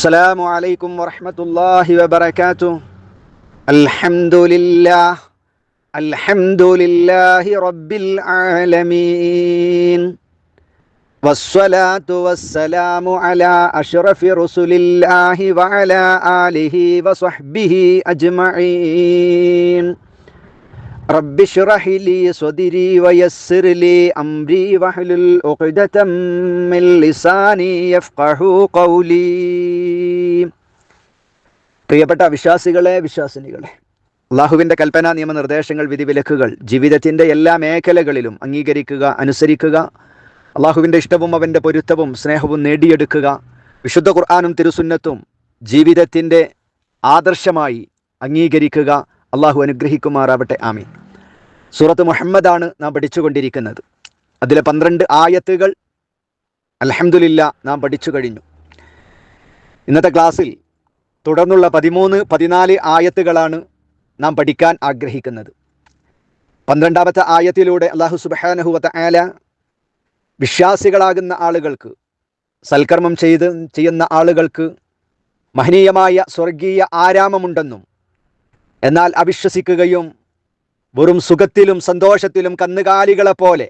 അസ്സലാമു അലൈക്കും വറഹ്മത്തുള്ളാഹി വബറകാതുഹു. അൽഹംദുലില്ലാഹി റബ്ബിൽ ആലമീൻ. വസ്സലാത്തു വസ്സലാമു അലാ അഷ്റഫി റസൂലില്ലാഹി വഅലാ ആലിഹി വസ്വഹ്ബിഹി അജ്മഈൻ. റബ്ബി ഇശ്റഹ് ലി സ്വദ്രി വയസ്സിർ ലി അംരി വഹ്ലുൽ ഉഖ്ദതം മിൻ ലിസാനി യഫ്ഖഹു ഖൗലി. പ്രിയപ്പെട്ട വിശ്വാസികളെ, വിശ്വാസിനികളെ, അള്ളാഹുവിൻ്റെ കൽപ്പന, നിയമനിർദ്ദേശങ്ങൾ, വിധിവിലക്കുകൾ ജീവിതത്തിൻ്റെ എല്ലാ മേഖലകളിലും അംഗീകരിക്കുക, അനുസരിക്കുക, അള്ളാഹുവിൻ്റെ ഇഷ്ടവും അവൻ്റെ പൊരുത്തവും സ്നേഹവും നേടിയെടുക്കുക, വിശുദ്ധ ഖുർആനും തിരുസുന്നത്തും ജീവിതത്തിൻ്റെ ആദർശമായി അംഗീകരിക്കുക. അള്ളാഹു അനുഗ്രഹിക്കുമാറാവട്ടെ. ആമീൻ. സൂറത്ത് മുഹമ്മദാണ് നാം പഠിച്ചുകൊണ്ടിരിക്കുന്നത്. അതിലെ 12 ആയത്തുകൾ അൽഹംദുലില്ലാ നാം പഠിച്ചു കഴിഞ്ഞു. ഇന്നത്തെ ക്ലാസ്സിൽ തുടർന്നുള്ള 13, 14 ആയത്തുകളാണ് നാം പഠിക്കാൻ ആഗ്രഹിക്കുന്നത്. 12ാമത്തെ ആയത്തിലൂടെ അല്ലാഹു സുബ്ഹാനഹു വ തആല വിശ്വാസികളാകുന്ന ആളുകൾക്ക്, സൽക്കർമ്മം ചെയ്യുന്ന ആളുകൾക്ക് മഹനീയമായ സ്വർഗീയ ആരാമമുണ്ടെന്നും, എന്നാൽ അവിശ്വസിക്കുകയും വെറും സുഖത്തിലും സന്തോഷത്തിലും കന്നുകാലികളെ പോലെ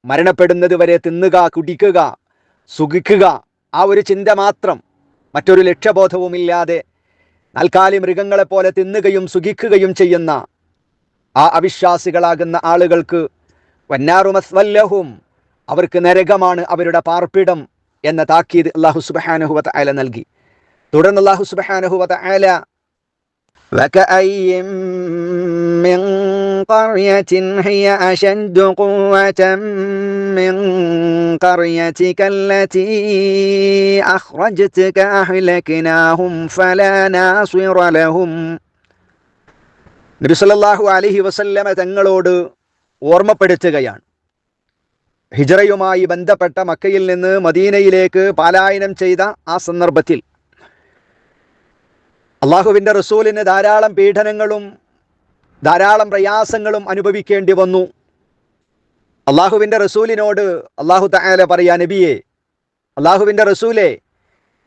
മരണപ്പെടുന്നത് വരെ തിന്നുക, കുടിക്കുക, സുഖിക്കുക, ആ ഒരു ചിന്ത മാത്രം, മറ്റൊരു ലക്ഷ്യബോധവുമില്ലാതെ നാൽക്കാലി മൃഗങ്ങളെപ്പോലെ തിന്നുകയും സുഖിക്കുകയും ചെയ്യുന്ന ആ അവിശ്വാസികളാകുന്ന ആളുകൾക്ക് വന്നാറു മസ്വല്ലഹും, അവർക്ക് നരകമാണ് അവരുടെ പാർപ്പിടം എന്ന താക്കീത് അല്ലാഹു സുബ്ഹാനഹു വ തആല നൽകി. തുടർന്ന് അല്ലാഹു സുബ്ഹാനഹു വ തആല وكأين من قرية هي أشد قوة من قريتك التي أخرجتك أهلكناهم فلا ناصر لهم. നബി സല്ലല്ലാഹു അലൈഹി വസല്ലമ തങ്ങളോട് ഓർമ്മപ്പെടുത്തുകയാണ്, ഹിജ്റയുമായി ബന്ധപ്പെട്ട മക്കയിൽ നിന്ന് മദീനയിലേക്ക് പലായനം ചെയ്ത ആ സന്ദർഭത്തിൽ അള്ളാഹുവിൻ്റെ റസൂലിന് ധാരാളം പീഡനങ്ങളും ധാരാളം പ്രയാസങ്ങളും അനുഭവിക്കേണ്ടി വന്നു. അള്ളാഹുവിൻ്റെ റസൂലിനോട് അള്ളാഹു തആല പറയാ, നബിയെ, അള്ളാഹുവിൻ്റെ റസൂലെ,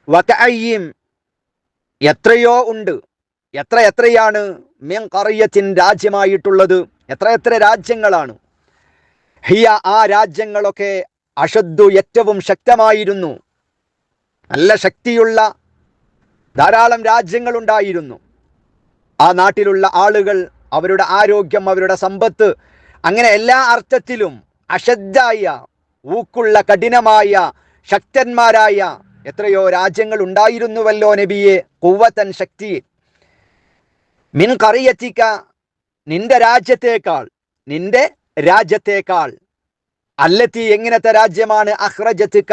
വകഅയ്യിം, എത്രയോ ഉണ്ട്, എത്രയാണ്, മിൻ ഖറിയത്തിൻ, രാജ്യമായിട്ടുള്ളത്, എത്ര രാജ്യങ്ങളാണ്, ഹിയ, ആ രാജ്യങ്ങളൊക്കെ, അഷദ്ദു, ഏറ്റവും ശക്തമായിരുന്നു, നല്ല ശക്തിയുള്ള ധാരാളം രാജ്യങ്ങളുണ്ടായിരുന്നു. ആ നാട്ടിലുള്ള ആളുകൾ, അവരുടെ ആരോഗ്യം, അവരുടെ സമ്പത്ത്, അങ്ങനെ എല്ലാ അർത്ഥത്തിലും അശദ്ധായ, ഊക്കുള്ള, കഠിനമായ, ശക്തന്മാരായ എത്രയോ രാജ്യങ്ങൾ ഉണ്ടായിരുന്നുവല്ലോ നബിയെ. ഖുവ്വതൻ, ശക്തി. മിൻ ഖറിയതിക, നിന്റെ രാജ്യത്തേക്കാൾ, അല്ലത്തി, എങ്ങനത്തെ രാജ്യമാണ്, അഖ്റജതിക,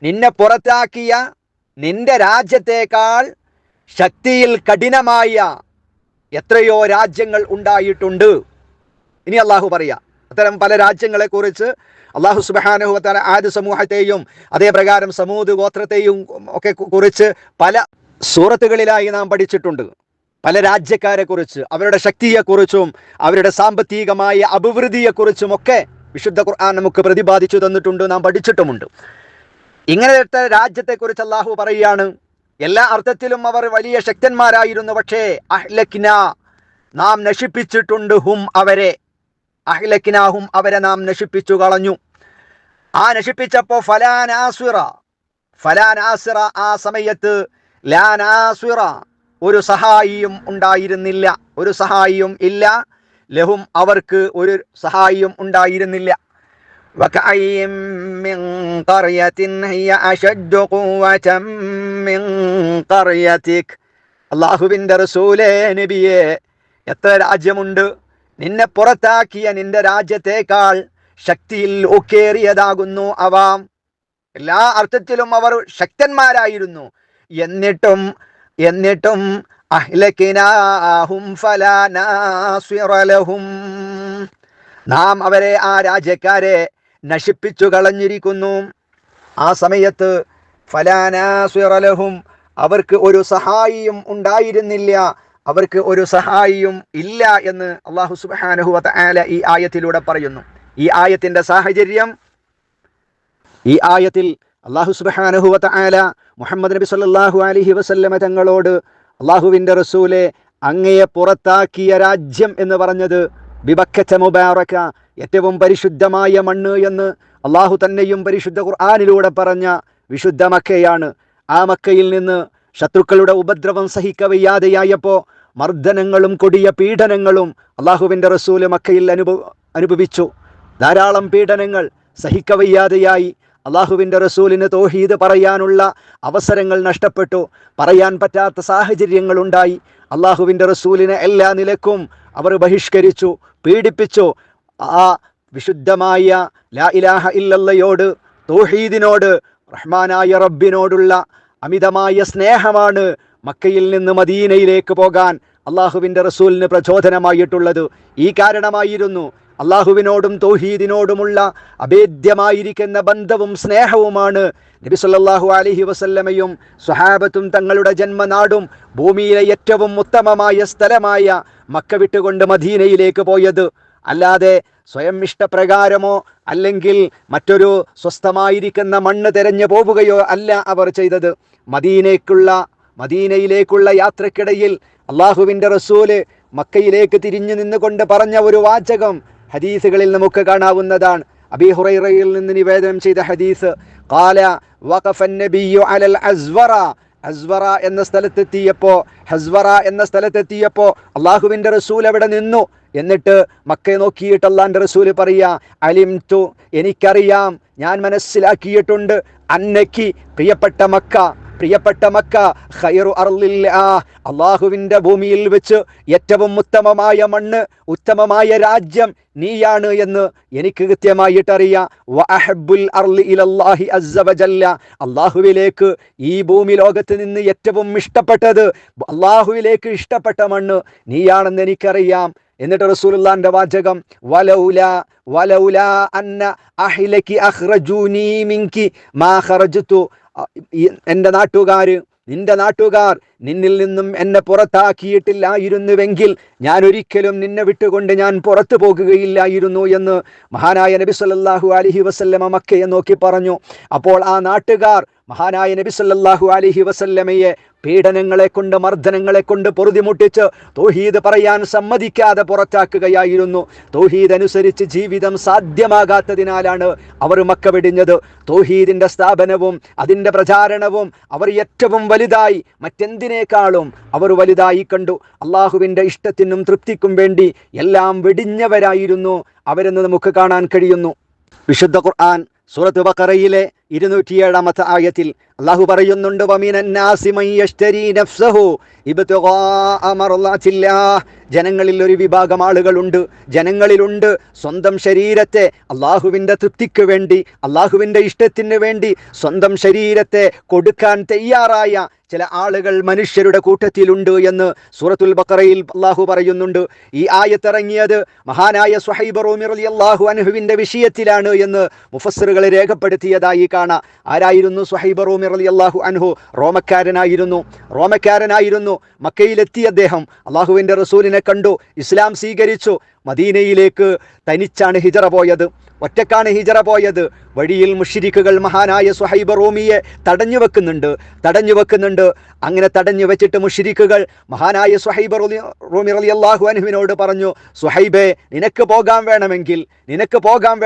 നിന്നെ പുറത്താക്കിയ നിന്റെ രാജ്യത്തേക്കാൾ ശക്തിയിൽ കഠിനമായ എത്രയോ രാജ്യങ്ങൾ ഉണ്ടായിട്ടുണ്ട്. ഇനി അള്ളാഹു പറയാ, അത്തരം പല രാജ്യങ്ങളെ കുറിച്ച് അള്ളാഹു സുബ്ഹാനഹു വ തആല ആദ് സമൂഹത്തെയും അതേപ്രകാരം സമൂദ് ഗോത്രത്തെയും ഒക്കെ കുറിച്ച് പല സൂറത്തുകളിലായി നാം പഠിച്ചിട്ടുണ്ട്. പല രാജ്യക്കാരെ കുറിച്ച്, അവരുടെ ശക്തിയെക്കുറിച്ചും അവരുടെ സാമ്പത്തികമായ അഭിവൃദ്ധിയെക്കുറിച്ചുമൊക്കെ വിശുദ്ധ ഖുർആൻ നമുക്ക് പ്രതിപാദിച്ചു തന്നിട്ടുണ്ട്, നാം പഠിച്ചിട്ടുമുണ്ട്. ഇങ്ങനത്തെ രാജ്യത്തെക്കുറിച്ച് അള്ളാഹു പറയുകയാണ്, എല്ലാ അർത്ഥത്തിലും അവർ വലിയ ശക്തന്മാരായിരുന്നു, പക്ഷേ അഹ്ലക്ന, നാം നശിപ്പിച്ചിട്ടുണ്ട്, ഹും, അവരെ, അഹ്ലക്നാഹും, അവരെ നാം നശിപ്പിച്ചു കളഞ്ഞു. ആ നശിപ്പിച്ചപ്പോൾ ഫലാ നാസിറ, ആ സമയത്ത് ലാ നാസിറ, ഒരു സഹായിയും ഉണ്ടായിരുന്നില്ല, ഒരു സഹായിയും ഇല്ല, ലഹും, അവർക്ക് ഒരു സഹായിയും ഉണ്ടായിരുന്നില്ല. വകഅയ്യിൻ മിൻ ഖറിയത്തിൻ ഹിയ അശദ്ദു ഖുവ്വതൻ മിൻ ഖറിയതിക്. അല്ലാഹുവിൻ്റെ റസൂലേ, നബിയെ, എത്ര രാജ്യമുണ്ട്, നിന്നെ പുറത്താക്കിയ നിന്റെ രാജ്യത്തേക്കാൾ ശക്തിയിൽ ഒക്കേറിയതാകുന്നു അവ. എല്ലാ അർത്ഥത്തിലും അവർ ശക്തന്മാരായിരുന്നു. എന്നിട്ടും അഹ്ലക്നാഹും ഫലാ നാസിറ ലഹും, നാം അവരെ, ആ രാജ്യക്കാരെ നശിപ്പിച്ചു കളഞ്ഞിരിക്കുന്നു. ആ സമയത്ത് ഫലാ നാസിറ ലഹും, അവർക്ക് ഒരു സഹായിയും ഉണ്ടായിരുന്നില്ല, അവർക്ക് ഒരു സഹായിയും ഇല്ല എന്ന് അല്ലാഹു സുബ്ഹാനഹു വ തആല ഈ ആയത്തിലൂടെ പറയുന്നു. ഈ ആയത്തിൻ്റെ സാഹചര്യം, ഈ ആയത്തിൽ അല്ലാഹു സുബ്ഹാനഹു വ തആല മുഹമ്മദ് നബി സല്ലല്ലാഹു അലൈഹി വസല്ലമ തങ്ങളോട് അല്ലാഹുവിൻ്റെ റസൂലെ അങ്ങയെ പുറത്താക്കിയ രാജ്യം എന്ന് പറഞ്ഞത് ബിബക്കത മുബാറക, ഏറ്റവും പരിശുദ്ധമായ മണ്ണ് എന്ന് അല്ലാഹു തന്നെയും പരിശുദ്ധ ഖുർആനിലൂടെ പറഞ്ഞ വിശുദ്ധ മക്കയാണ്. ആ മക്കയിൽ നിന്ന് ശത്രുക്കളുടെ ഉപദ്രവം സഹിക്കവയ്യാതെയായപ്പോൾ മർദ്ദനങ്ങളും കൊടിയ പീഡനങ്ങളും അല്ലാഹുവിൻ്റെ റസൂല് മക്കയിൽ അനുഭവിച്ചു. ധാരാളം പീഡനങ്ങൾ സഹിക്കവയ്യാതെയായി. അല്ലാഹുവിൻ്റെ റസൂലിന് തൗഹീദ് പറയാനുള്ള അവസരങ്ങൾ നഷ്ടപ്പെട്ടു. പറയാൻ പറ്റാത്ത സാഹചര്യങ്ങളുണ്ടായി. അല്ലാഹുവിൻ്റെ റസൂലിനെ എല്ലാ നിലക്കും അവർ ബഹിഷ്കരിച്ചു, പീഡിപ്പിച്ചു. ആ വിശുദ്ധമായ ലാ ഇലാഹ ഇല്ലല്ലയോട്, തൗഹീദിനോട്, റഹ്മാനായ റബ്ബിനോടുള്ള അമിതമായ സ്നേഹമാണ് മക്കയിൽ നിന്ന് മദീനയിലേക്ക് പോകാൻ അല്ലാഹുവിൻ്റെ റസൂലിന് പ്രചോദനമായിട്ടുള്ളത്. ഈ കാരണമായിരുന്നു അല്ലാഹുവിനോടും തൗഹീദിനോടുമുള്ള അഭേദ്യമായിരിക്കുന്ന ബന്ധവും സ്നേഹവുമാണ് നബി സല്ലല്ലാഹു അലൈഹി വസല്ലമയും സ്വഹാബത്തും തങ്ങളുടെ ജന്മനാടും ഭൂമിയിലെ ഏറ്റവും ഉത്തമമായ സ്ഥലമായ മക്ക വിട്ടുകൊണ്ട് മദീനയിലേക്ക് പോയത്. അല്ലാതെ സ്വയം ഇഷ്ടപ്രകാരമോ അല്ലെങ്കിൽ മറ്റൊരു സ്വസ്ഥമായിരിക്കുന്ന മണ്ണ് തെരഞ്ഞു പോവുകയോ അല്ല അവർ ചെയ്തത്. മദീനയിലേക്കുള്ള യാത്രക്കിടയിൽ അല്ലാഹുവിൻ്റെ റസൂല് മക്കയിലേക്ക് തിരിഞ്ഞു നിന്നുകൊണ്ട് പറഞ്ഞ ഒരു വാചകം ഹദീസുകളിൽ നമുക്ക് കാണാവുന്നതാണ്. അബീ ഹുറൈറയിൽ നിന്ന് നിവേദനം ചെയ്ത ഹദീസ്, ഖാല വഖഫ നബിയ്യു അലൽ അസ്വറ, അസ്വറ എന്ന സ്ഥലത്തെത്തിയപ്പോൾ അല്ലാഹുവിൻ്റെ റസൂൽ അവിടെ നിന്നു. എന്നിട്ട് മക്കയെ നോക്കിയിട്ട് അല്ലാഹുവിൻ്റെ റസൂല് പറയാ, അലിംതു, എനിക്കറിയാം, ഞാൻ മനസ്സിലാക്കിയിട്ടുണ്ട്, അന്നക്കി, പ്രിയപ്പെട്ട മക്ക ഖൈറു അർളില്ലാഹ്, അല്ലാഹുവിൻ്റെ ഭൂമിയിൽ വെച്ച് ഏറ്റവും ഉത്തമമായ മണ്ണ്, ഉത്തമമായ രാജ്യം നീയാണ് എന്ന് എനിക്ക് കൃത്യമായിട്ടറിയാം. വ അഹബ്ബുൽ അർളി ഇലല്ലാഹി അസ്സ വജല്ല, അല്ലാഹുവിലേക്ക് ഈ ഭൂമി ലോകത്ത് നിന്ന് ഏറ്റവും ഇഷ്ടപ്പെട്ടത്, അല്ലാഹുവിലേക്ക് ഇഷ്ടപ്പെട്ട മണ്ണ് നീയാണെന്ന് എനിക്കറിയാം. എന്നിട്ട് റസൂലുള്ളാഹിന്റെ വാചകം, വലൗലാ അന്ന അഹ്ലകി അഖ്റജൂനി മിൻകി മാ ഖറജ്തു, നിന്റെ നാട്ടുകാർ നിന്നിൽ നിന്നും എന്നെ പുറത്താക്കിയിട്ടില്ലായിരുന്നുവെങ്കിൽ ഞാൻ ഒരിക്കലും നിന്നെ വിട്ടുകൊണ്ട് ഞാൻ പുറത്തു പോകുകയില്ലായിരുന്നു എന്ന് മഹാനായ നബി സല്ലല്ലാഹു അലൈഹി വസല്ലമ മക്കയെ നോക്കി പറഞ്ഞു. അപ്പോൾ ആ നാട്ടുകാർ മഹാനായ നബി സല്ലല്ലാഹു അലൈഹി വസല്ലമയെ പീഡനങ്ങളെ കൊണ്ട്, മർദ്ദനങ്ങളെ കൊണ്ട് പൊറുതിമുട്ടിച്ച് തൗഹീദ് പറയാൻ സമ്മതിക്കാതെ പുറത്താക്കുകയായിരുന്നു. തൗഹീദ് അനുസരിച്ച് ജീവിതം സാധ്യമാകാത്തതിനാലാണ് അവർ മക്ക വെടിഞ്ഞത്. തൗഹീദിന്റെ സ്ഥാപനവും അതിൻ്റെ പ്രചാരണവും അവർ ഏറ്റവും വലുതായി, മറ്റെന്തിനേക്കാളും അവർ വലുതായി കണ്ടു. അള്ളാഹുവിൻ്റെ ഇഷ്ടത്തിനും തൃപ്തിക്കും വേണ്ടി എല്ലാം വെടിഞ്ഞവരായിരുന്നു അവരെന്ന് നമുക്ക് കാണാൻ കഴിയുന്നു. വിശുദ്ധ ഖുർആൻ സൂറത്ത് ബഖറയിലെ 207-ാമത്തെ ആയത്തിൽ അല്ലാഹു പറയുന്നുണ്ട്, വമിനന്നാസി മൻ യശ്തരി നഫ്സഹു ഇബ്തിഗാഅ മർളാത്തില്ലാഹ്, ജനങ്ങളിൽ ഒരു വിഭാഗം ആളുകളുണ്ട്, ജനങ്ങളിലുണ്ട് സ്വന്തം ശരീരത്തെ അല്ലാഹുവിൻ്റെ തൃപ്തിക്ക് വേണ്ടി, അല്ലാഹുവിൻ്റെ ഇഷ്ടത്തിന് വേണ്ടി സ്വന്തം ശരീരത്തെ കൊടുക്കാൻ തയ്യാറായ ചില ആളുകൾ മനുഷ്യരുടെ കൂട്ടത്തിലുണ്ട് എന്ന് സൂറത്തുൽ ബഖറയിൽ അല്ലാഹു പറയുന്നുണ്ട്. ഈ ആയത്തിറങ്ങിയത് മഹാനായ സ്വഹൈബ് റൂമി റളിയല്ലാഹു അൻഹുവിൻ്റെ വിഷയത്തിലാണ് എന്ന് മുഫസ്സിറുകൾ രേഖപ്പെടുത്തിയതായി കാണാം. ആരായിരുന്നു സ്വഹൈബ് റൂമി റളിയല്ലാഹു അൻഹു? റോമക്കാരനായിരുന്നു. മക്കയിലെത്തിയ അദ്ദേഹം അല്ലാഹുവിൻ്റെ റസൂലിനെ കണ്ടു, ഇസ്ലാം സ്വീകരിച്ചു. മദീനയിലേക്ക് തനിച്ചാണ് ഹിജറ പോയത്, ഒറ്റക്കാണ് ഹിജറ പോയത്. വഴിയിൽ മുശ്രിക്കുകൾ മഹാനായ സ്വഹൈബ് റൂമിയെ തടഞ്ഞു വെക്കുന്നുണ്ട്. അങ്ങനെ തടഞ്ഞു വെച്ചിട്ട് മുശ്രിക്കുകൾ മഹാനായ സ്വഹൈബ് റൂമി റളിയല്ലാഹു അൻഹുവിനോട് പറഞ്ഞു, സ്വഹൈബേ, നിനക്ക് പോകാൻ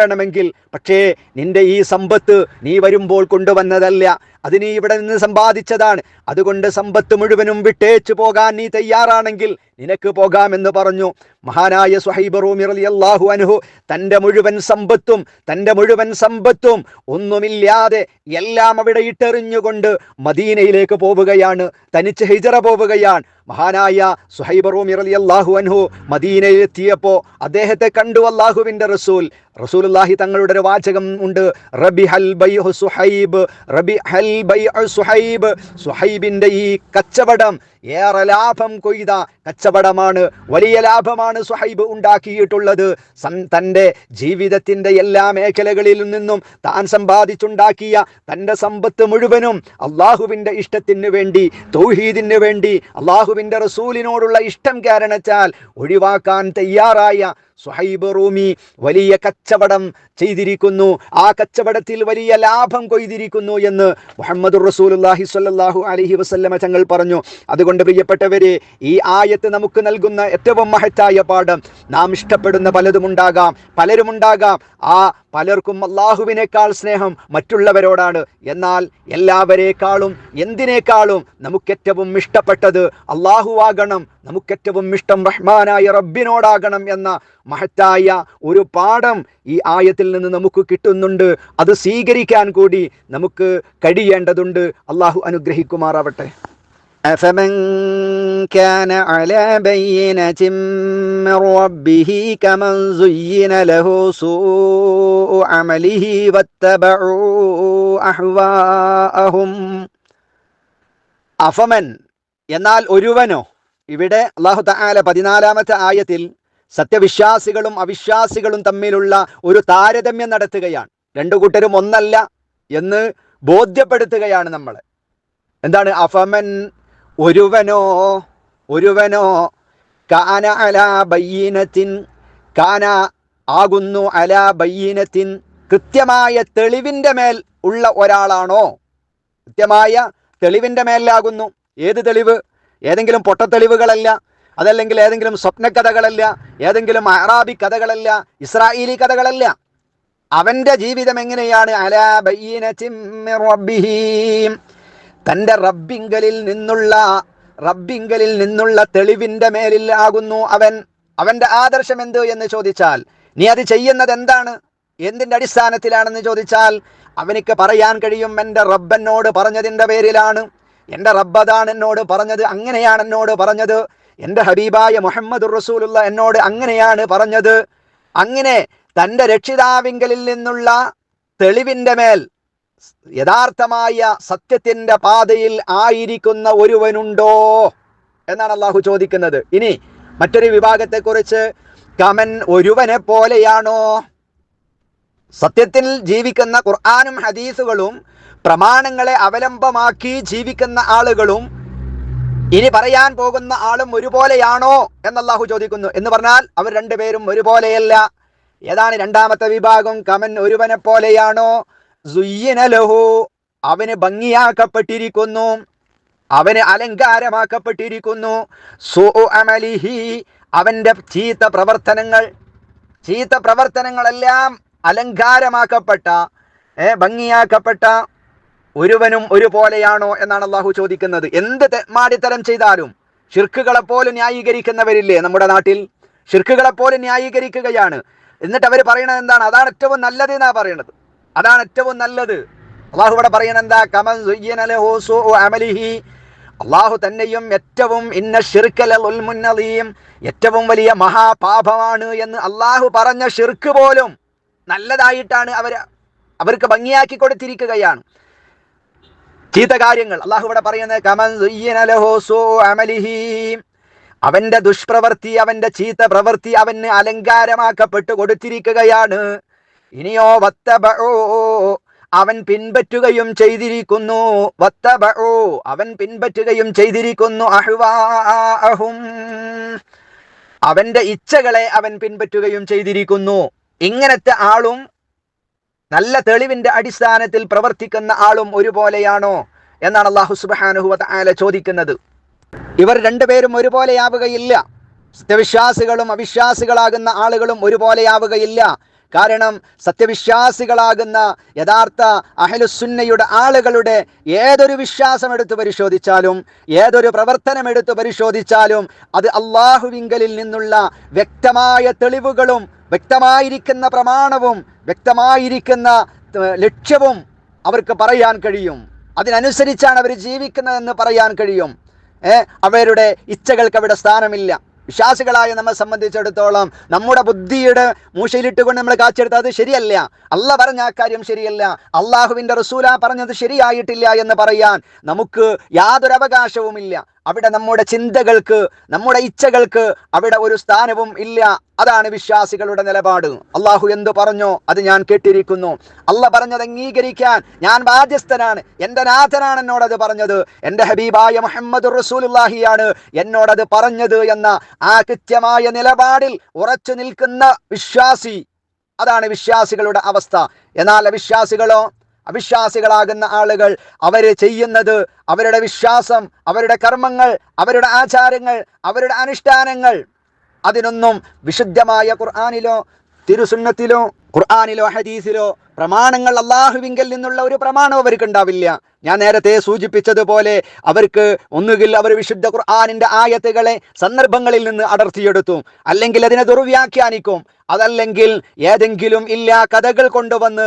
വേണമെങ്കിൽ പക്ഷേ നിന്റെ ഈ സമ്പത്ത് നീ വരുമ്പോൾ കൊണ്ടുവന്നതല്ല, അത് നീ ഇവിടെ നിന്ന് സമ്പാദിച്ചതാണ്. അതുകൊണ്ട് സമ്പത്ത് മുഴുവനും വിട്ടേച്ചു പോകാൻ നീ തയ്യാറാണെങ്കിൽ നിനക്ക് പോകാമെന്ന് പറഞ്ഞു. മഹാനായ സ്വഹൈബ് റൂമി റളിയല്ലാഹു അൻഹു തൻ്റെ മുഴുവൻ സമ്പത്തും ഒന്നുമില്ലാതെ എല്ലാം അവിടെ ഇട്ടെറിഞ്ഞുകൊണ്ട് മദീനയിലേക്ക് പോവുകയാണ്, തനിച്ച് ഹിജറ പോവുകയാണ്. മഹാനായ സ്വഹൈബ് റൂമി റളിയല്ലാഹു അൻഹു മദീനയിലെത്തിയപ്പോൾ അദ്ദേഹത്തെ കണ്ടു അല്ലാഹുവിൻ്റെ റസൂലുള്ളാഹി തങ്ങളുടെ ഒരു വാചകം ഉണ്ട്, റബിഹൽ ബൈഉ സുഹൈബ്, സുഹൈബിൻ്റെ ഈ കച്ചവടം ഏറെ ലാഭം കൊയ്ത കച്ചവടമാണ്, വലിയ ലാഭമാണ് സുഹൈബ് ഉണ്ടാക്കിയിട്ടുള്ളത്. തൻ്റെ ജീവിതത്തിൻ്റെ എല്ലാ മേഖലകളിൽ നിന്നും താൻ സമ്പാദിച്ചുണ്ടാക്കിയ തൻ്റെ സമ്പത്ത് മുഴുവനും അള്ളാഹുവിൻ്റെ ഇഷ്ടത്തിന് വേണ്ടി, തൗഹീദിന് വേണ്ടി, അള്ളാഹുവിൻ്റെ റസൂലിനോടുള്ള ഇഷ്ടം കാരണത്താൽ ഒഴിവാക്കാൻ തയ്യാറായ സുഹൈബ് റൂമി വലിയ കച്ചവടം ചെയ്തിരിക്കുന്നു, ആ കച്ചവടത്തിൽ വലിയ ലാഭം കൊയ്തിരിക്കുന്നു എന്ന് മുഹമ്മദുർ റസൂലുള്ളാഹി സ്വല്ലല്ലാഹു അലൈഹി വസല്ലമ തങ്ങൾ പറഞ്ഞു. അതുകൊണ്ട് പ്രിയപ്പെട്ടവരെ, ഈ ആയത്ത് നമുക്ക് നൽകുന്ന ഏറ്റവും മഹത്തായ പാഠം, നാം ഇഷ്ടപ്പെടുന്ന പലതുമുണ്ടാകാം, പലരുമുണ്ടാകാം. ആ പലർക്കും അള്ളാഹുവിനേക്കാൾ സ്നേഹം മറ്റുള്ളവരോടാണ്. എന്നാൽ എല്ലാവരേക്കാളും എന്തിനേക്കാളും നമുക്കേറ്റവും ഇഷ്ടപ്പെട്ടത് അള്ളാഹുവാകണം, നമുക്കേറ്റവും ഇഷ്ടം റഹ്മാനായ റബ്ബിനോടാകണം എന്ന മഹത്തായ ഒരു പാഠം ഈ ആയത്തിൽ നിന്ന് നമുക്ക് കിട്ടുന്നുണ്ട്. അത് സ്വീകരിക്കാൻ കൂടി നമുക്ക് കഴിയേണ്ടതുണ്ട്. അള്ളാഹു അനുഗ്രഹിക്കുമാറാവട്ടെ. أفمن كان على بينة من ربه كمن زين له سوء عمله واتبعوا أهواءهم. അഫമൻ എന്നാൽ ഒരുവനോ? ഇവിടെ അല്ലാഹു തആല 14-ാമത്തെ ആയത്തിൽ സത്യവിശ്വാസികളും അവിശ്വാസികളും തമ്മിലുള്ള ഒരു താരതമ്യം നടത്തുകയാണ്. രണ്ടു കൂട്ടരും ഒന്നല്ല എന്ന് ബോധ്യപ്പെടുത്തുകയാണ് നമ്മളെ. എന്താണ് അഫമൻ? ഒരുവനോ കാന അലാ ബയ്യിനത്തിൻ, കാന ആകുന്നു, അലാ ബയ്യിനത്തിൻ കൃത്യമായ തെളിവിൻ്റെ മേൽ ഉള്ള ഒരാളാണോ? കൃത്യമായ തെളിവിൻ്റെ മേലാകുന്നു. ഏത് തെളിവ്? ഏതെങ്കിലും പൊട്ടത്തെളിവുകളല്ല, അതല്ലെങ്കിൽ ഏതെങ്കിലും സ്വപ്നകഥകളല്ല, ഏതെങ്കിലും അറാബി കഥകളല്ല, ഇസ്രായേലി കഥകളല്ല. അവൻ്റെ ജീവിതം എങ്ങനെയാണ്? അലാ ബയ്യിനത്തിൻ മിർ റബ്ബിഹി, തൻ്റെ റബ്ബിങ്കലിൽ നിന്നുള്ള തെളിവിൻ്റെ മേലിൽ ആകുന്നു അവൻ. അവൻ്റെ ആദർശം എന്ത് എന്ന് ചോദിച്ചാൽ, നീ അത് ചെയ്യുന്നത് എന്താണ്, എന്തിൻ്റെ അടിസ്ഥാനത്തിലാണെന്ന് ചോദിച്ചാൽ അവനിക്ക് പറയാൻ കഴിയും, എൻ്റെ റബ്ബെന്നോട് പറഞ്ഞതിൻ്റെ പേരിലാണ്, എൻ്റെ റബ്ബതാണ് എന്നോട് പറഞ്ഞത്, അങ്ങനെയാണ് എന്നോട് പറഞ്ഞത്, എൻ്റെ ഹബീബായ മുഹമ്മദുർ റസൂലുള്ള എന്നോട് അങ്ങനെയാണ് പറഞ്ഞത്. അങ്ങനെ തൻ്റെ രക്ഷിതാവിങ്കലിൽ നിന്നുള്ള തെളിവിൻ്റെ മേൽ, യഥാർത്ഥമായ സത്യത്തിൻ്റെ പാതയിൽ ആയിരിക്കുന്ന ഒരുവനുണ്ടോ എന്നാണ് അള്ളാഹു ചോദിക്കുന്നത്. ഇനി മറ്റൊരു വിഭാഗത്തെക്കുറിച്ച്, കമൻ ഒരുവനെ പോലെയാണോ? സത്യത്തിൽ ജീവിക്കുന്ന ഖുർആനും ഹദീസുകളും പ്രമാണങ്ങളെ അവലംബമാക്കി ജീവിക്കുന്ന ആളുകളും ഇനി പറയാൻ പോകുന്ന ആളും ഒരുപോലെയാണോ എന്ന് അള്ളാഹു ചോദിക്കുന്നു. എന്ന് പറഞ്ഞാൽ അവർ രണ്ടുപേരും ഒരുപോലെയല്ല. ഏതാണ് രണ്ടാമത്തെ വിഭാഗം? കമൻ ഒരുവനെ പോലെയാണോ? സുയ്യിന ലഹു, അവന് ഭംഗിയാക്കപ്പെട്ടിരിക്കുന്നു, അവന് അലങ്കാരമാക്കപ്പെട്ടിരിക്കുന്നു, സുഉ അമലിഹി, അവൻ്റെ ചീത്ത പ്രവർത്തനങ്ങളെല്ലാം അലങ്കാരമാക്കപ്പെട്ട, ഭംഗിയാക്കപ്പെട്ട ഒരുവനും ഒരുപോലെയാണോ എന്നാണ് അള്ളാഹു ചോദിക്കുന്നത്. എന്ത് മാടിത്തരം ചെയ്താലും ഷിർക്കുകളെപ്പോലും ന്യായീകരിക്കുന്നവരില്ലേ നമ്മുടെ നാട്ടിൽ? ഷിർക്കുകളെപ്പോലും ന്യായീകരിക്കുകയാണ്. എന്നിട്ട് അവർ പറയണത് എന്താണ്? അതാണ് ഏറ്റവും നല്ലത് എന്നാ പറയണത്. അതാണ് ഏറ്റവും നല്ലത്. അള്ളാഹു ഇവിടെ പറയുന്നത് എന്താ? കമൻ സുയ്യിന ലഹു സൂഉ അമലിഹി, അള്ളാഹു തന്നെയും ഏറ്റവും ഇന്ന ശിർക ലളുൽമുൻ അദീം, ഏറ്റവും വലിയ മഹാപാപമാണ് എന്ന് അള്ളാഹു പറഞ്ഞ ഷിർക്ക് പോലും നല്ലതായിട്ടാണ് അവർക്ക് ഭംഗിയാക്കി കൊടുത്തിരിക്കുകയാണ്. ചീത്ത കാര്യങ്ങൾ അള്ളാഹു ഇവിടെ പറയുന്നത് കമൻ സുയ്യിന ലഹു സൂഉ അമലിഹി, അവന്റെ ദുഷ്പ്രവൃത്തി, അവന്റെ ചീത്ത പ്രവൃത്തി അവന് അലങ്കാരമാക്കപ്പെട്ടു കൊടുത്തിരിക്കുകയാണ്. ഇനിയോ വത്തബഉ, അവൻ പിൻപറ്റുകയും ചെയ്തിരിക്കുന്നു, വത്തബഉ, അവൻ പിൻപറ്റുകയും ചെയ്തിരിക്കുന്നു, അഹ്വാഅഹും, അവന്റെ ഇച്ഛകളെ അവൻ പിൻപറ്റുകയും ചെയ്തിരിക്കുന്നു. ഇങ്ങനത്തെ ആളും നല്ല തെളിവിന്റെ അടിസ്ഥാനത്തിൽ പ്രവർത്തിക്കുന്ന ആളും ഒരുപോലെയാണോ എന്നാണ് അല്ലാഹു സുബ്ഹാനഹു വ തആല ചോദിക്കുന്നത്. ഇവർ രണ്ടുപേരും ഒരുപോലെയാവുകയില്ല. സത്യവിശ്വാസികളും അവിശ്വാസികളാകുന്ന ആളുകളും ഒരുപോലെയാവുകയില്ല. കാരണം സത്യവിശ്വാസികളാകുന്ന യഥാർത്ഥ അഹ്ലുസുന്നയുടെ ആളുകളുടെ ഏതൊരു വിശ്വാസം എടുത്തു പരിശോധിച്ചാലും, ഏതൊരു പ്രവർത്തനം എടുത്തു പരിശോധിച്ചാലും അത് അള്ളാഹുവിങ്കലിൽ നിന്നുള്ള വ്യക്തമായ തെളിവുകളും വ്യക്തമായിരിക്കുന്ന പ്രമാണവും വ്യക്തമായിരിക്കുന്ന ലക്ഷ്യവും അവർക്ക് പറയാൻ കഴിയും. അതിനനുസരിച്ചാണ് അവർ ജീവിക്കുന്നതെന്ന് പറയാൻ കഴിയും. അവരുടെ ഇച്ഛകൾക്ക് അവിടെ സ്ഥാനമില്ല. വിശ്വാസികളായ നമ്മെ സംബന്ധിച്ചിടത്തോളം നമ്മുടെ ബുദ്ധിയുടെ മൂശയിലിട്ടുകൊണ്ട് നമ്മൾ കാച്ചെടുത്ത് അത് ശരിയല്ല, അള്ളാഹ് പറഞ്ഞ ആ കാര്യം ശരിയല്ല, അള്ളാഹുവിൻ്റെ റസൂല പറഞ്ഞത് ശരിയായിട്ടില്ല എന്ന് പറയാൻ നമുക്ക് യാതൊരു അവകാശവുമില്ല. അവിടെ നമ്മുടെ ചിന്തകൾക്ക്, നമ്മുടെ ഇച്ഛകൾക്ക് അവിടെ ഒരു സ്ഥാനവും ഇല്ല. അതാണ് വിശ്വാസികളുടെ നിലപാട്. അള്ളാഹു എന്തു പറഞ്ഞോ അത് ഞാൻ കേട്ടിരിക്കുന്നു. അള്ളാഹ് പറഞ്ഞത് അംഗീകരിക്കാൻ ഞാൻ ബാധ്യസ്ഥനാണ്. എൻ്റെ നാഥനാണ് എന്നോടത് പറഞ്ഞത്. എൻ്റെ ഹബീബായ മുഹമ്മദ് റസൂലുള്ളാഹിയാണ് എന്നോടത് പറഞ്ഞത് എന്ന ആ കൃത്യമായ നിലപാടിൽ ഉറച്ചു നിൽക്കുന്ന വിശ്വാസി, അതാണ് വിശ്വാസികളുടെ അവസ്ഥ. എന്നാൽ അവിശ്വാസികളാകുന്ന ആളുകൾ അവര് ചെയ്യുന്നത്, അവരുടെ വിശ്വാസം, അവരുടെ കർമ്മങ്ങൾ, അവരുടെ ആചാരങ്ങൾ, അവരുടെ അനുഷ്ഠാനങ്ങൾ, അതിനൊന്നും വിശുദ്ധമായ ഖുർആനിലോ തിരുസുന്നത്തിലോ ഖുർആനിലോ ഹദീസിലോ പ്രമാണങ്ങൾ, അള്ളാഹുവിങ്കൽ നിന്നുള്ള ഒരു പ്രമാണവും അവർക്ക് ഉണ്ടാവില്ല. ഞാൻ നേരത്തെ സൂചിപ്പിച്ചതുപോലെ അവർക്ക് ഒന്നുകിൽ അവർ വിശുദ്ധ ഖുർആനിന്റെ ആയത്തുകളെ സന്ദർഭങ്ങളിൽ നിന്ന് അടർത്തിയെടുത്തു, അല്ലെങ്കിൽ അതിനെ ദുർവ്യാഖ്യാനിക്കും, അതല്ലെങ്കിൽ ഏതെങ്കിലും കഥകൾ കൊണ്ടുവന്ന്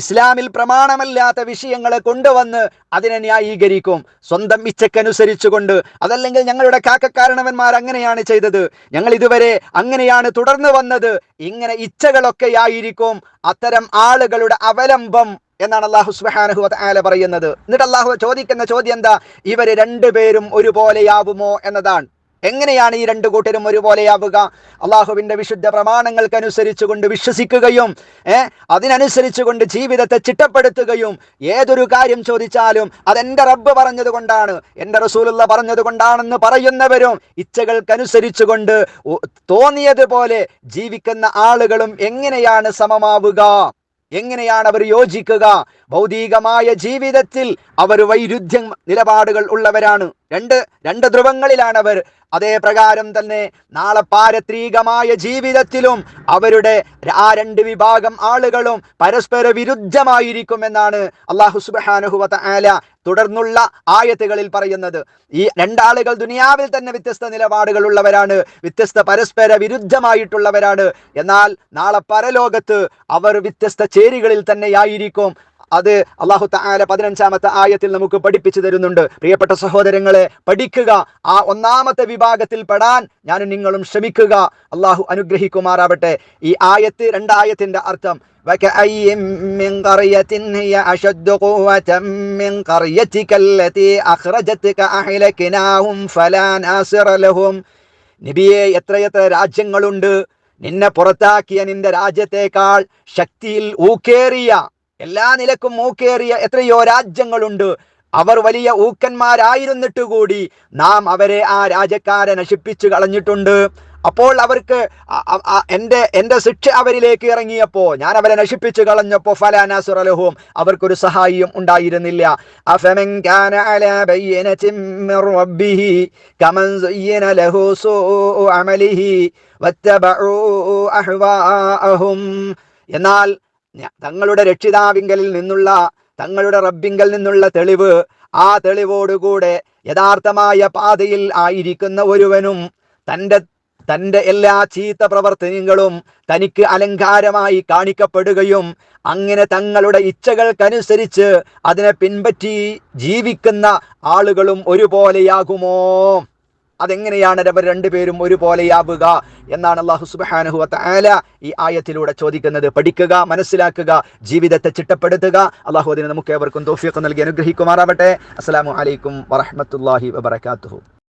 ഇസ്ലാമിൽ പ്രമാണമല്ലാത്ത വിഷയങ്ങളെ കൊണ്ടുവന്ന് അതിനെ ന്യായീകരിക്കും സ്വന്തം ഇച്ഛക്കനുസരിച്ചുകൊണ്ട്. അതല്ലെങ്കിൽ ഞങ്ങളുടെ കാരണവന്മാർ അങ്ങനെയാണ് ചെയ്തത്, ഞങ്ങൾ ഇതുവരെ അങ്ങനെയാണ് തുടർന്നു വന്നത്, ഇങ്ങനെ ഇച്ഛകളൊക്കെയായിരിക്കും അത്തരം ആളുകളുടെ അവലംബം എന്നാണ് അല്ലാഹു സുബ്ഹാനഹു വ തആല പറയുന്നത്. എന്നിട്ട് അല്ലാഹു ചോദിക്കുന്ന ചോദ്യം എന്താ? ഇവര് രണ്ടുപേരും ഒരുപോലെയാവുമോ എന്നതാണ്. എങ്ങനെയാണ് ഈ രണ്ടു കൂട്ടരും ഒരുപോലെയാവുക? അള്ളാഹുവിന്റെ വിശുദ്ധ പ്രമാണങ്ങൾക്കനുസരിച്ചുകൊണ്ട് വിശ്വസിക്കുകയും അതിനനുസരിച്ചുകൊണ്ട് ജീവിതത്തെ ചിട്ടപ്പെടുത്തുകയും ഏതൊരു കാര്യം ചോദിച്ചാലും അതെന്റെ റബ്ബ് പറഞ്ഞത് കൊണ്ടാണ്, എന്റെ റസൂലുള്ള പറഞ്ഞത് കൊണ്ടാണെന്ന് പറയുന്നവരും ഇച്ഛകൾക്കനുസരിച്ചുകൊണ്ട് തോന്നിയതുപോലെ ജീവിക്കുന്ന ആളുകളും എങ്ങനെയാണ് സമമാവുക? എങ്ങനെയാണ് അവർ യോജിക്കുക? ഭൗതികമായ ജീവിതത്തിൽ അവർ വൈരുദ്ധ്യം നിലപാടുകൾ ഉള്ളവരാണ്. രണ്ട് ധ്രുവങ്ങളിലാണ് അവർ. അതേ പ്രകാരം തന്നെ നാളെ പാരത്രികമായ ജീവിതത്തിലും അവരുടെ ആ രണ്ട് വിഭാഗം ആളുകളും പരസ്പര വിരുദ്ധമായിരിക്കുമെന്നാണ് അല്ലാഹു സുബ്ഹാനഹു വ തആല തുടർന്നുള്ള ആയത്തുകളിൽ പറയുന്നത്. ഈ രണ്ടാളുകൾ ദുനിയാവിൽ തന്നെ വ്യത്യസ്ത നിലപാടുകൾ ഉള്ളവരാണ്, വ്യത്യസ്ത പരസ്പര വിരുദ്ധമായിട്ടുള്ളവരാണ്. എന്നാൽ നാളെ പരലോകത്ത് അവർ വ്യത്യസ്ത ചേരികളിൽ തന്നെയായിരിക്കും. അത് അല്ലാഹു തആല 15-ാമത്തെ ആയത്തിൽ നമുക്ക് പഠിപ്പിച്ചു തരുന്നുണ്ട്. പ്രിയപ്പെട്ട സഹോദരങ്ങളെ, പഠിക്കുക. ആ ഒന്നാമത്തെ വിഭാഗത്തിൽ പെടാൻ ഞാനും നിങ്ങളും ശ്രമിക്കുക. അല്ലാഹു അനുഗ്രഹിക്കുമാറാവട്ടെ. ഈ രണ്ടായത്തിന്റെ അർത്ഥം وَكَأَيٍّ مِّن قَرْيَةٍ هِيَ أَشَدُّ قُوَّةً مِّن قَرْيَتِكَ الَّتِي أَخْرَجَتْكَ أَهْلَكْنَاهُمْ فَلَا نَاصِرَ لَهُمْ. നബിയെ, എത്രയെത്ര രാജ്യങ്ങളുണ്ട് നിന്നെ പുറത്താക്കിയ നിന്റെ രാജ്യത്തേക്കാൾ ശക്തിയിൽ ഊക്കേറിയ, എല്ലാ നിലക്കും ഊക്കേറിയ എത്രയോ രാജ്യങ്ങളുണ്ട്. അവർ വലിയ ഊക്കന്മാരായിരുന്നിട്ട് കൂടി നാം അവരെ, ആ രാജ്യക്കാരെ നശിപ്പിച്ചു കളഞ്ഞിട്ടുണ്ട്. അപ്പോൾ അവർക്ക് എന്റെ ശിക്ഷ അവരിലേക്ക് ഇറങ്ങിയപ്പോ, ഞാൻ അവരെ നശിപ്പിച്ചു കളഞ്ഞപ്പോ ഫലാ നാസിറ ലഹും, അവർക്കൊരു സഹായിയും ഉണ്ടായിരുന്നില്ല. അഫമൻ കാന അലാ ബയ്യിനതിൻ മിർ റബ്ബിഹി കമൻ സയ്യന ലഹു സൂഉ അമലിഹി വത്തബഉ അഹ്വാഅഹും. എന്നാൽ തങ്ങളുടെ രക്ഷിതാവിങ്കലിൽ നിന്നുള്ള, തങ്ങളുടെ റബ്ബിങ്കൽ നിന്നുള്ള തെളിവ്, ആ തെളിവോടുകൂടെ യഥാർത്ഥമായ പാതയിൽ ആയിരിക്കുന്ന ഒരുവനും തന്റെ എല്ലാ ചീത്ത പ്രവർത്തനങ്ങളും തനിക്ക് അലങ്കാരമായി കാണിക്കപ്പെടുകയും അങ്ങനെ തങ്ങളുടെ ഇച്ഛകൾക്കനുസരിച്ച് അതിനെ പിൻപറ്റി ജീവിക്കുന്ന ആളുകളും ഒരുപോലെയാകുമോ? അതെങ്ങനെയാണ് അവർ രണ്ടുപേരും ഒരുപോലെയാവുക എന്നാണ് അല്ലാഹു സുബ്ഹാനഹു വ തആല ഈ ആയത്തിലൂടെ ചോദിക്കുന്നത്. പഠിക്കുക, മനസ്സിലാക്കുക, ജീവിതത്തെ ചിട്ടപ്പെടുത്തുക. അല്ലാഹു അതിന് നമുക്ക് ഏവർക്കും തൗഫീഖ് നൽകി അനുഗ്രഹിക്കുമാറാവട്ടെ. അസ്സലാമു അലൈക്കും വറഹ്മത്തുള്ളാഹി വബറകാതുഹു.